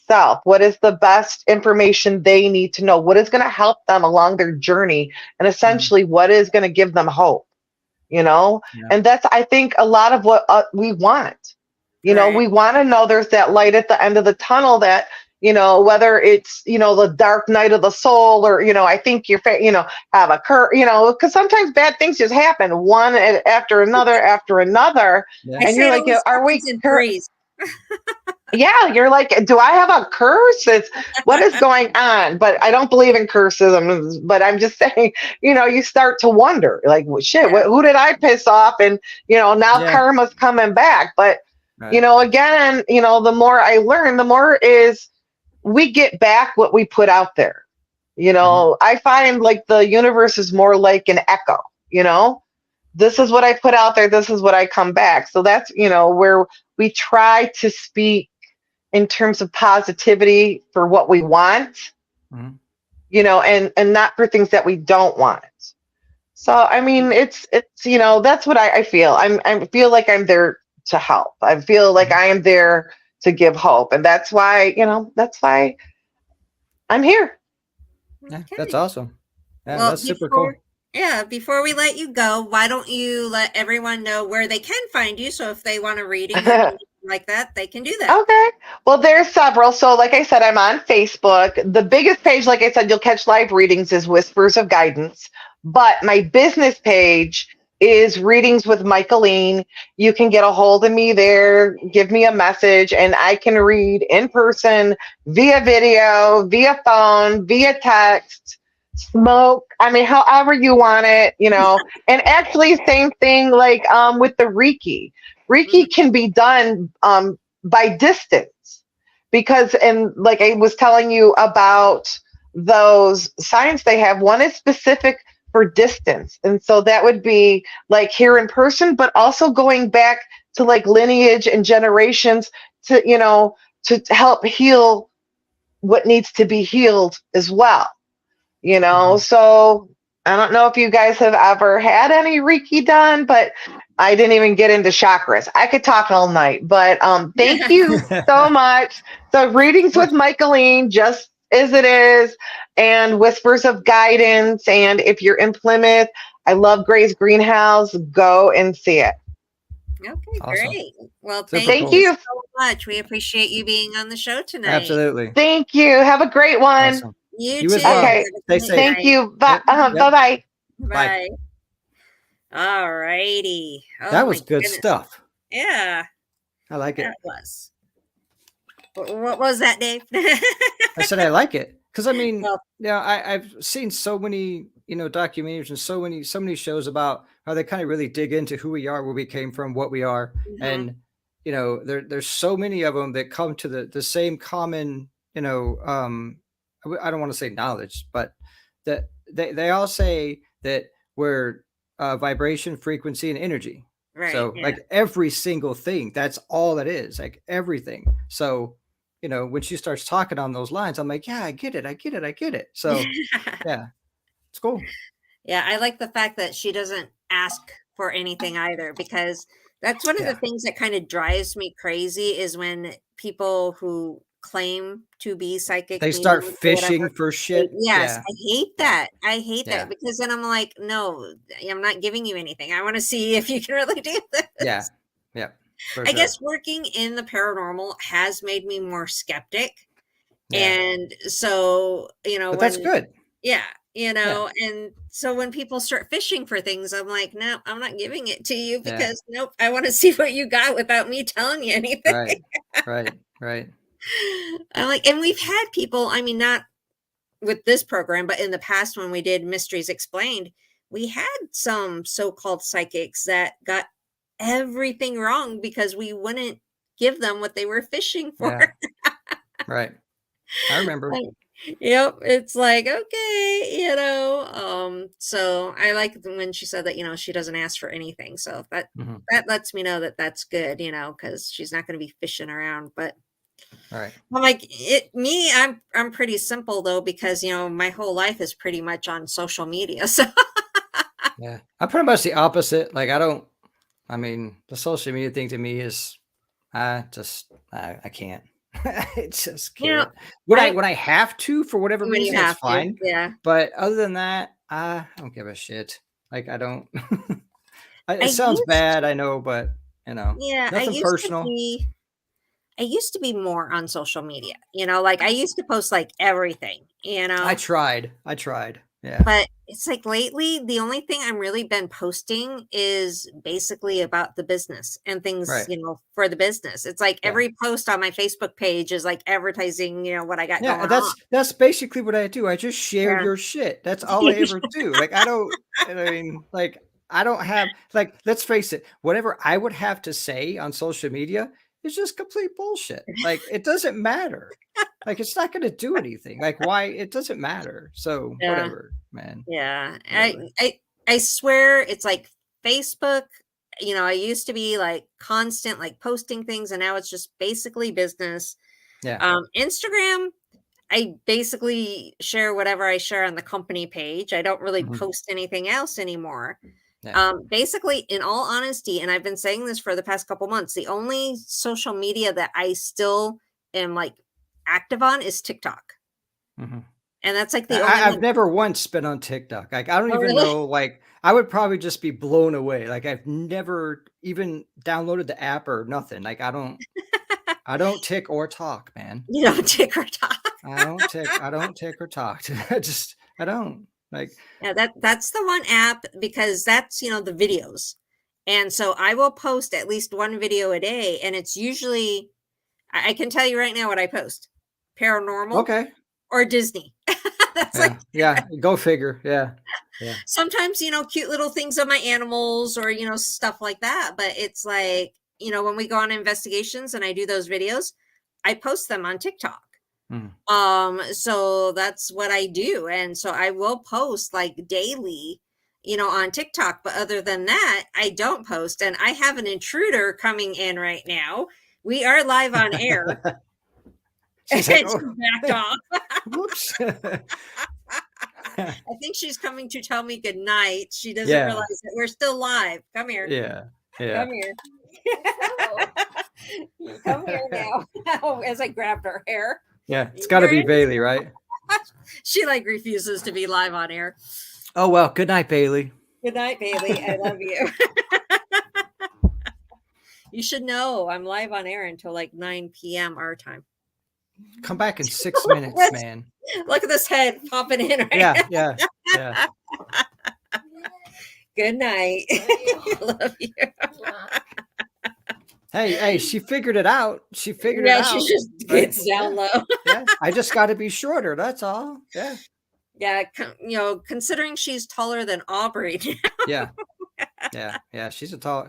self. What is the best information they need to know? What is going to help them along their journey? And Mhm. essentially, what is going to give them hope? you know Yeah. and that's, I think, a lot of what we want. Right. We want to know there's that light at the end of the tunnel, that, whether it's, the dark night of the soul, or, I think have a because sometimes bad things just happen, one after another. Yeah. I And say you're it like, always are happens we in threes. yeah, you're like, do I have a curse? What is going on? But I don't believe in curses. But I'm just saying, you start to wonder, like, well, shit, Yeah. who did I piss off? And, now Yeah. karma's coming back. But, Right. again, the more I learn, the more is we get back what we put out there. Mhm. I find like the universe is more like an echo, you know? This is what I put out there. This is what I come back. So that's, where we try to speak in terms of positivity for what we want, Mhm. and not for things that we don't want. So I mean, it's that's what I feel. I feel like I'm there to help. I feel like Mhm. I am there to give hope, and that's why I'm here. Yeah, that's Okay. awesome. Yeah, Well, that's super cool. before we let you go, why don't you let everyone know where they can find you? So if they want a reading or anything like that, they can do that. Okay. Well, there's several. So, like I said, I'm on Facebook. The biggest page, like I said, you'll catch live readings, is Whispers of Guidance. But my business page is Readings with Michaeline. You can get a hold of me there, give me a message, and I can read in person, via video, via phone, via text, smoke. I mean, however you want it. And actually, same thing like with the Reiki. Reiki can be done by distance, because, and like I was telling you about those signs they have, one is specific for distance. And so that would be like here in person, but also going back to like lineage and generations to, to help heal what needs to be healed as well. Mhm. So I don't know if you guys have ever had any Reiki done, but I didn't even get into chakras. I could talk all night, but thank you so much. So readings with What? Michaeline, just as it is, and whispers of guidance. And if you're in Plymouth, I love Gray's Greenhouse. Go and see it. Okay, Awesome. great. Well, Super thank Thank you cool. you. so much. We appreciate you being on the show tonight. Absolutely. Thank you. Have a great one. Awesome. You You as too. well. Okay. Have a Stay great safe. Thank night. you. Bye. Yep. Bye Yep. bye. Bye. Bye. All righty. Oh That my was good goodness. stuff. Yeah, I like that it. was. What was that, Dave? I said I like it because I mean, Well, yeah, I've seen so many, documentaries and so many shows about how they kind of really dig into who we are, where we came from, what we are, mhm, and there's so many of them that come to the same common, I don't want to say knowledge, but that they all say that we're vibration, frequency, and energy. right. So Yeah. like every single thing, that's all it is, like everything. So when she starts talking on those lines, I'm like, yeah, I get it. I get it. I get it. So yeah, it's cool. Yeah, I like the fact that she doesn't ask for anything either, because that's one of the Yeah. things that kind of drives me crazy is when people who claim to be psychic They start mediums or whatever. fishing for shit. Yes, Yeah. I hate Yeah. that. I hate that Yeah. because then I'm like, no, I'm not giving you anything. I want to see if you can really do Yeah. this. Yeah. For I sure. guess working in the paranormal has made me more skeptic. Yeah. And so, But that's when good. yeah, Yeah. and so when people start fishing for things, I'm like, no, I'm not giving it to you Yeah. because nope, I want to see what you got without me telling you anything. Right. Right. Right. I'm like, and we've had people, I mean, not with this program, but in the past when we did Mysteries Explained, we had some so-called psychics that got everything wrong because we wouldn't give them what they were fishing for. Yeah. Right. I remember. Like, yep, it's like, okay, so I like when she said that, she doesn't ask for anything. So Hmm. that lets me know that that's good, because she's not going to be fishing around. But Right. I'm like, I'm pretty simple though, because my whole life is pretty much on social media. So Yeah. I'm pretty much the opposite. Like I mean, the social media thing to me is I can't. I just you know, can't. When I I when I have to for whatever when you reason, it's have to, fine. yeah. But other than that, I don't give a shit. Like I don't. I It sounds used bad, I know, but yeah, nothing personal. I used to be more on social media, like I used to post like everything, I tried. I tried. Yeah. but it's like lately, the only thing I'm really been posting is basically about the business and things, Right. for the business. It's like Yeah. every post on my Facebook page is like advertising, what I got Yeah, going and on. that's basically what I do. I just share Yeah. your shit. That's all I ever do. Like I don't. I mean, like I don't have like. Let's face it. Whatever I would have to say on social media is just complete bullshit. Like it doesn't matter. Like it's not going to do anything. Like why? It doesn't matter. So Yeah. whatever, man. Yeah. Whatever. I swear it's like Facebook, I used to be like constant, like posting things, and now it's just basically business. Yeah. Instagram, I basically share whatever I share on the company page. I don't really Mhm. post anything else anymore. Yeah. Basically, in all honesty, and I've been saying this for the past couple months, the only social media that I still am like active on is TikTok. Mhm. And that's like the only I've one. never once been on TikTok. Like I don't Oh, even really? know. Like I would probably just be blown away. Like I've never even downloaded the app or nothing. Like I don't tick or talk, man. You don't TikTok. I don't tick or talk. I don't like. Yeah, that's the one app because that's, the videos. And so I will post at least one video a day, and it's usually I can tell you right now what I post. Paranormal Okay. or Disney. That's like Yeah. Yeah. Go figure. Yeah. Yeah. sometimes, cute little things of my animals or, stuff like that, but it's like when we go on investigations and I do those videos, I post them on TikTok. Mm. So that's what I do. And so I will post like daily, on TikTok. But other than that, I don't post. And I have an intruder coming in right now. We are live on air. And She's like, she oh, backed off. whoops. I think she's coming to tell me good night. She doesn't Yeah. realize that we're still live. Come here. Yeah. Yeah. Come here. Come here now. As I grabbed her hair. Yeah. It's got to be Bailey, right? She like refuses to be live on air. Oh, well. Good night, Bailey. Good night, Bailey. I love you. You should know I'm live on air until like 9 p.m. our time. Come back in 6 minutes, man. Look at this head popping in right Yeah. now. Yeah. Yeah. Good night. Love you. Hey, she figured it out. She figured it out. Yeah, she just gets down low. Yeah. I just got to be shorter. That's all. Yeah. Yeah, considering she's taller than Aubrey. Yeah. Yeah. Yeah. She's a tall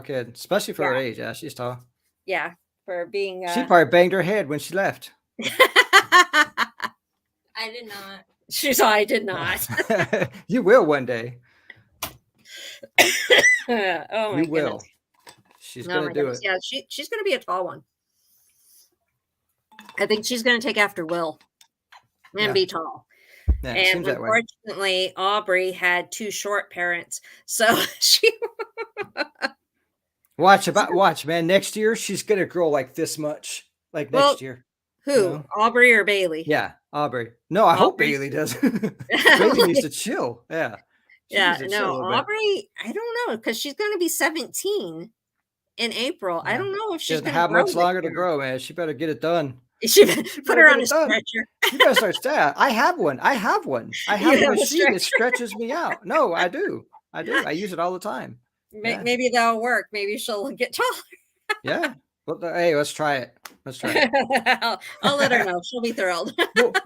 kid, especially for her age. Yeah, she's tall. Yeah, for being She probably banged her head when she left. I did not. I did not. You will one day. Oh my You will. goodness. She's gonna do it. Yeah, she's gonna be a tall one. I think she's gonna take after Will and be tall. Yeah, And unfortunately, Aubrey had 2 short parents, so she. Watch, man. Next year she's gonna grow like this much. Like next year. Who? Aubrey or Bailey? Yeah, Aubrey. No, I hope Bailey does. Bailey needs to chill. Yeah. Aubrey, I don't know, because she's gonna be 17 in April. I don't know if she's gonna have much longer to grow, man. She better get it done. She put her on a stretcher. You better start that. I have one. I have a machine that stretches me out. No, I do. I use it all the time. Maybe that'll work. Maybe she'll get taller. Yeah. Well, hey, let's try it. I'll let her know. She'll be thrilled.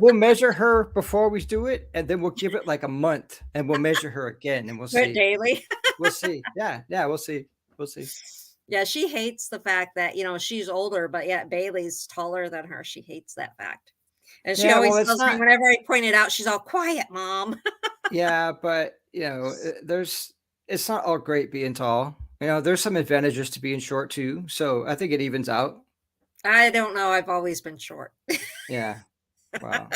We'll measure her before we do it, and then we'll give it like a month, and we'll measure her again, and we'll see. Daily. We'll see. Yeah, we'll see. Yeah, she hates the fact that she's older, but yet Bailey's taller than her. She hates that fact, and she always tells me whenever I point it out, she's all quiet, Mom. Yeah, but it's not all great being tall. There's some advantages to being short too. So I think it evens out. I don't know. I've always been short. Yeah. Wow.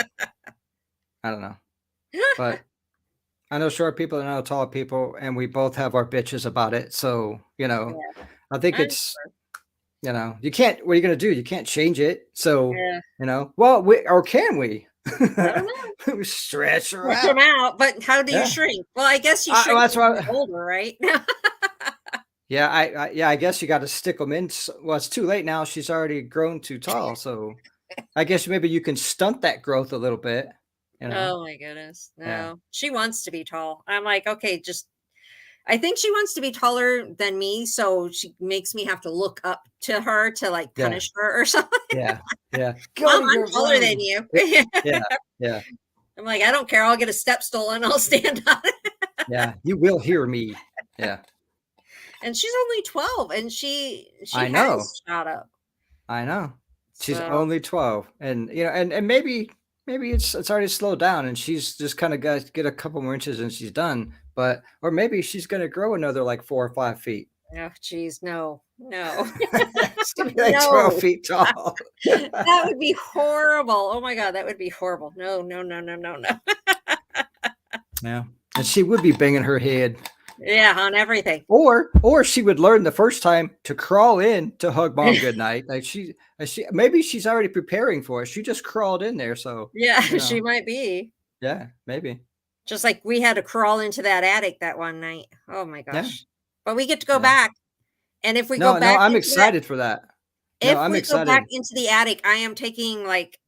I don't know. But I know short people and I know tall people, and we both have our bitches about it. So, I think it's, you can't, what are you going to do? You can't change it. So, well, or can we? I don't know. Stretch her out. But how do you shrink? Well, I guess you shrink that's why older, right? Yeah, I guess you got to stick them in. Well, it's too late now. She's already grown too tall, so I guess maybe you can stunt that growth a little bit. Oh my goodness, no, she wants to be tall. I'm like, okay, I think she wants to be taller than me, so she makes me have to look up to her to like punish her or something. Yeah. Mom, I'm taller than you. Yeah. I'm like, I don't care. I'll get a step stool and I'll stand on it. Yeah, you will hear me. Yeah. And she's only 12, and she I know. has shot up. I know. She's only 12, and and maybe it's already slowed down, and she's just kind of got to get a couple more inches, and she's done. Or maybe she's going to grow another like 4 or 5 feet. Oh, geez, no. She's gonna be like 12 feet tall. That would be horrible. Oh my God, that would be horrible. No. Yeah, and she would be banging her head. Yeah, on everything. Or she would learn the first time to crawl in to hug Mom goodnight. Like she maybe she's already preparing for it. She just crawled in there. So yeah, she might be. Yeah, maybe. Just like we had to crawl into that attic that one night. Oh my gosh. Yeah. But we get to go back. And if we go back. No, I'm excited for that. If we go back into the attic, I am taking like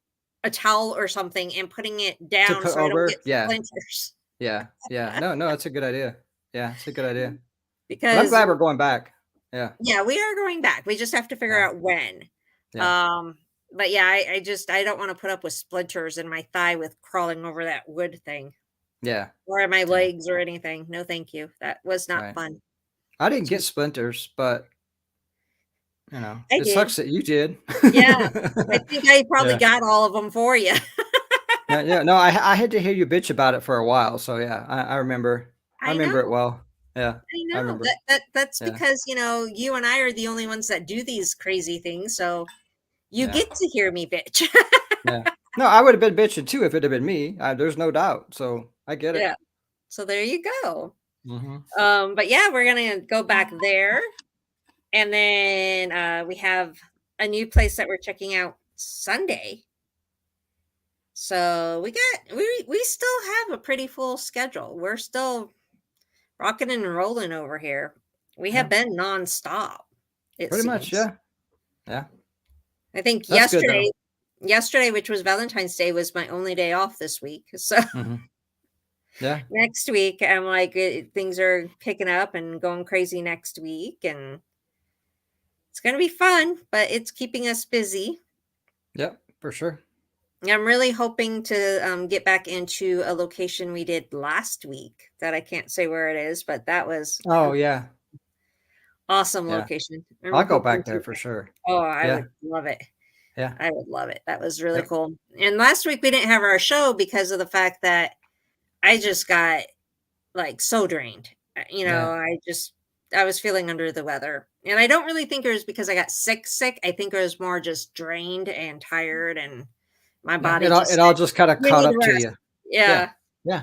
a towel or something and putting it down so I don't get splinters. Yeah. No, that's a good idea. Yeah, it's a good idea. Because I'm glad we're going back. Yeah. Yeah, we are going back. We just have to figure out when. Yeah. But yeah, I don't want to put up with splinters in my thigh with crawling over that wood thing. Yeah. Or in my legs or anything. No, thank you. That was not fun. I didn't get splinters, but You know, I it did. sucks that you did. Yeah. I think I probably Yeah. got all of them for you. Yeah, yeah. No, I had to hear you bitch about it for a while. So yeah, I remember. I I remember it know. well. Yeah, I I know. remember. That's Yeah, because, you and I are the only ones that do these crazy things, so you yeah, get to hear me bitch. yeah. No, I would have been bitching too if it had been me. There's no doubt. So I get it. Yeah. So there you go. Hmm. But yeah, we're gonna go back there. And then we have a new place that we're checking out Sunday. So we still have a pretty full schedule. We're still rocking and rolling over here. We have Yeah, been nonstop, it pretty much. seems. Yeah, yeah. I think That's good though. yesterday, which was Valentine's Day, was my only day off this week. So Hmm. Yeah, next week, I'm like, things are picking up and going crazy next week, and it's going to be fun, but it's keeping us busy. yeah, for sure. I'm really hoping to get back into a location we did last week that I can't say where it is, but that was Oh an yeah, awesome yeah. location. I'm I'll go hoping back to. there for sure. Oh, I Yeah, would love it. yeah, I would love it. That was really yep, cool. And last week we didn't have our show because of the fact that I just got like so drained. yeah. I was feeling under the weather. And I don't really think it was because I got sick. I think it was more just drained and tired, and my Yeah, body just it all said, just kind of "You caught need up to rest." you. Yeah, Yeah.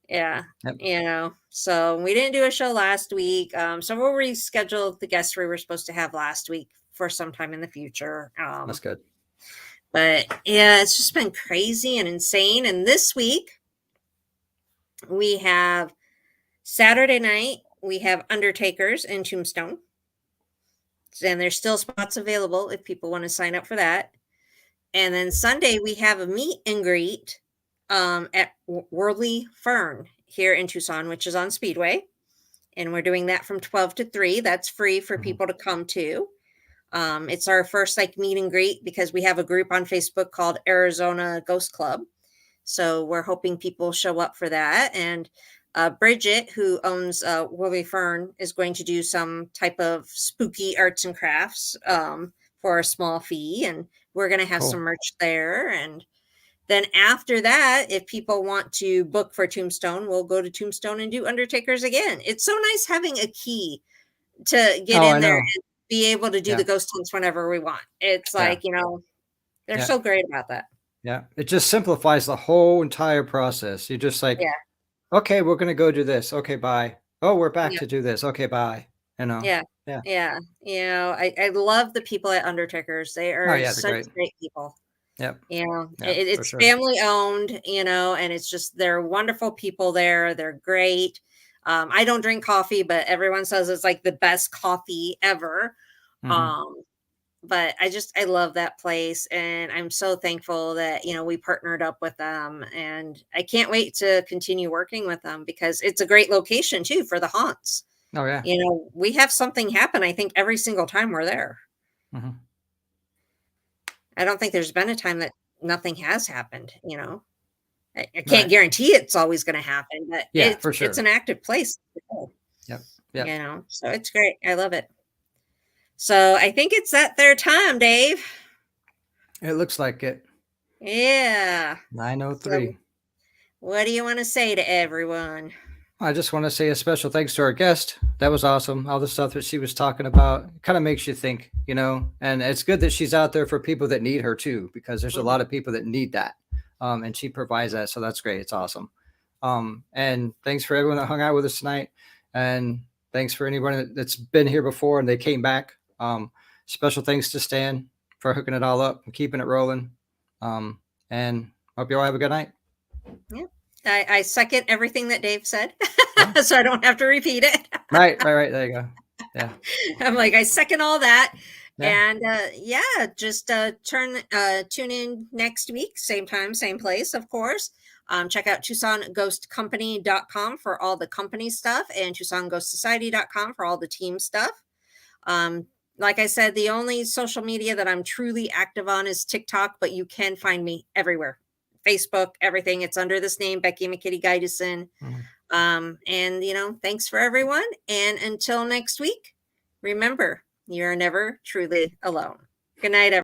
yeah, Yeah. yep. So we didn't do a show last week. So we'll reschedule the guests we were supposed to have last week for sometime in the future. That's good. But yeah, it's just been crazy and insane. And this week we have Saturday night, we have Undertakers in Tombstone. And there's still spots available if people want to sign up for that. And then Sunday we have a meet and greet at Worldly Fern here in Tucson, which is on Speedway. And we're doing that from 12 to 3. That's free for Mhm. people to come to. It's our first like meet and greet because we have a group on Facebook called Arizona Ghost Club. So we're hoping people show up for that. And Bridget, who owns Woolly Fern, is going to do some type of spooky arts and crafts for a small fee. And we're going to have some Cool. merch there. And then after that, if people want to book for Tombstone, we'll go to Tombstone and do Undertakers again. It's so nice having a key to get Oh, in I there know. and be able to do Yeah, the ghost hunts whenever we want. It's yeah, like, they're yeah, so great about that. yeah. It just simplifies the whole entire process. You're just like, Yeah. okay, we're gonna go do this. Okay, bye. Oh, we're back Yeah. to do this. Okay, bye. You know. Yeah. Yeah. Yeah. I love the people at Undertakers. They Oh are yeah, they're such great. great people. Yep. Yeah, for It's sure. family owned, and it's just they're wonderful people there. They're great. I don't drink coffee, but everyone says it's like the best coffee ever. Hmm. Um, but I love that place, and I'm so thankful that we partnered up with them, and I can't wait to continue working with them because it's a great location too for the haunts. Oh yeah. We have something happen, I think, every single time we're there. Hmm. I don't think there's been a time that nothing has happened. I can't Right. guarantee it's always going to happen, but Yeah, for it's sure. an active place to go, Yep. Yep. so it's great. I love it. So I think it's that their time, Dave. It looks like it. Yeah. So 9:03. what do you want to say to everyone? I just want to say a special thanks to our guest. That was awesome. All the stuff that she was talking about kind of makes you think, and it's good that she's out there for people that need her too, because there's a Mhm. lot of people that need that. And she provides that. So that's great. It's awesome. And thanks for everyone that hung out with us tonight. And thanks for anyone that's been here before and they came back. Special thanks to Stan for hooking it all up and keeping it rolling. And hope you all have a good night. Yeah. I second everything that Dave said, Yeah. so I don't have to repeat it. Right. There you go. Yeah. I'm like, I second all that. Yeah. And yeah, just tune in next week, same time, same place, of course. Check out TucsonGhostCompany.com for all the company stuff and TucsonGhostSociety.com for all the team stuff. Um, like I said, the only social media that I'm truly active on is TikTok, but you can find me everywhere. Facebook, everything. It's under this name, Becky McKitty Guidison. Mhm. And thanks for everyone. And until next week, remember, You are never truly alone. Good night, everyone.